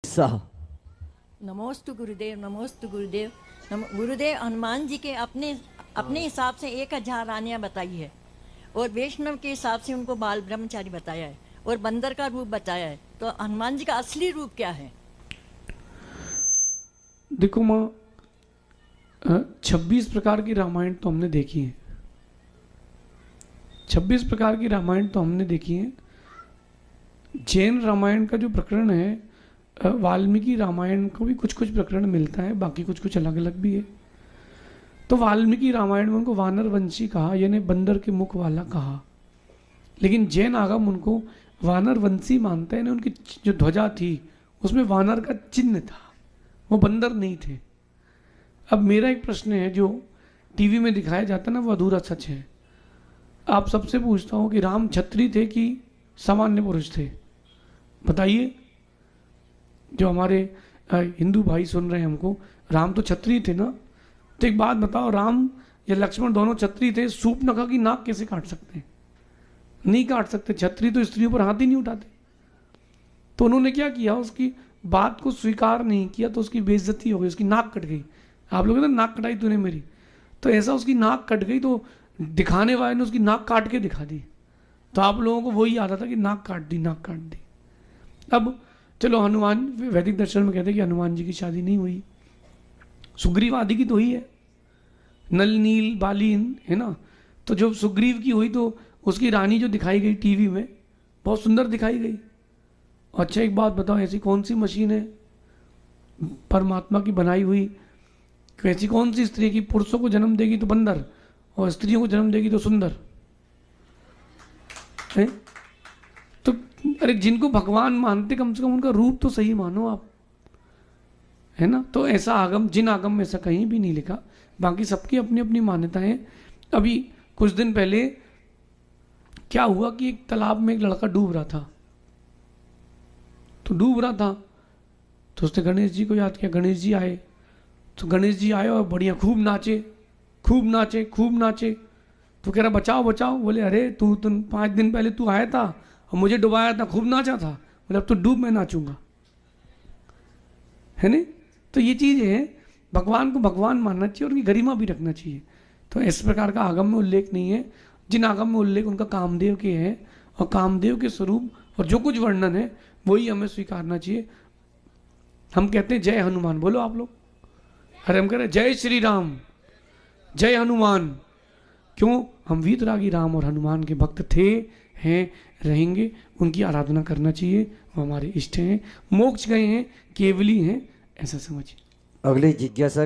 साह नमोस्तु गुरुदेव, नमोस्तु गुरुदेव। गुरुदेव हनुमान जी के अपने हिसाब से 1000 रानियां बताई है और वैष्णव के हिसाब से उनको बाल ब्रह्मचारी बताया है और बंदर का रूप बताया है। तो हनुमान जी का असली रूप क्या है? देखो माँ, 26 प्रकार की रामायण तो हमने देखी है। 26 प्रकार की रामायण तो हमने देखी है। जैन रामायण का जो प्रकरण है, वाल्मीकि रामायण को भी कुछ कुछ प्रकरण मिलता है, बाकी कुछ कुछ अलग अलग भी है। तो वाल्मीकि रामायण में उनको वानर वंशी कहा, यानी बंदर के मुख वाला कहा, लेकिन जैन आगम उनको वानर वंशी मानते हैं। उनकी जो ध्वजा थी उसमें वानर का चिन्ह था, वो बंदर नहीं थे। अब मेरा एक प्रश्न है, जो टीवी में दिखाया जाता है ना, वो अधूरा सच है। आप सबसे पूछता हूँ कि राम क्षत्रिय थे कि सामान्य पुरुष थे? बताइए। जो हमारे हिंदू भाई सुन रहे हैं हमको, राम तो क्षत्रिय थे ना? तो एक बात बताओ, राम या लक्ष्मण दोनों क्षत्रिय थे, सूर्पनखा की नाक कैसे काट सकते हैं? नहीं काट सकते। क्षत्रिय तो स्त्रियों पर हाथ ही नहीं उठाते। तो उन्होंने क्या किया, उसकी बात को स्वीकार नहीं किया तो उसकी बेइज्जती हो गई, उसकी नाक कट गई। आप लोग ना, नाक कटाई तूने मेरी, तो ऐसा उसकी नाक कट गई तो दिखाने वाले ने उसकी नाक काट के दिखा दी। तो आप लोगों को वही याद आता कि नाक काट दी, नाक काट दी। अब चलो, हनुमान, वैदिक दर्शन में कहते हैं कि हनुमान जी की शादी नहीं हुई, सुग्रीव आदि की तो हुई है, नल नील बालीन, है ना। तो जब सुग्रीव की हुई तो उसकी रानी जो दिखाई गई टीवी में, बहुत सुंदर दिखाई गई। अच्छा एक बात बताओ, ऐसी कौन सी मशीन है परमात्मा की बनाई हुई, ऐसी कौन सी स्त्री की पुरुषों को जन्म देगी तो बंदर और स्त्रियों को जन्म देगी तो सुंदर है? तो अरे, जिनको भगवान मानते कम से कम उनका रूप तो सही मानो आप, है ना। तो ऐसा आगम, जिन आगम में ऐसा कहीं भी नहीं लिखा, बाकी सबकी अपनी अपनी मान्यताएं। अभी कुछ दिन पहले क्या हुआ कि एक तालाब में एक लड़का डूब रहा था, तो डूब रहा था तो उसने गणेश जी को याद किया। गणेश जी आए, तो गणेश जी आए और बढ़िया खूब नाचे, खूब नाचे, खूब नाचे। तो कह रहा बचाओ बचाओ। बोले अरे तुम 5 दिन पहले तू आया था और मुझे डुबाया था, खूब नाचा था। बोले अब तो डूब, मैं नाचूंगा, है नहीं। तो ये चीज़ है, भगवान को भगवान मानना चाहिए और उनकी गरिमा भी रखना चाहिए। तो इस प्रकार का आगम में उल्लेख नहीं है। जिन आगम में उल्लेख उनका कामदेव के हैं, और कामदेव के स्वरूप और जो कुछ वर्णन है वही हमें स्वीकारना चाहिए। हम कहते हैं जय हनुमान, बोलो आप लोग। अरे हम कह रहे हैं जय श्री राम, जय हनुमान। क्यों? हम वीतरागी राम और हनुमान के भक्त थे, हैं, रहेंगे। उनकी आराधना करना चाहिए, वो हमारे इष्ट हैं, मोक्ष गए हैं, केवली हैं, ऐसा समझिए। अगली जिज्ञासा।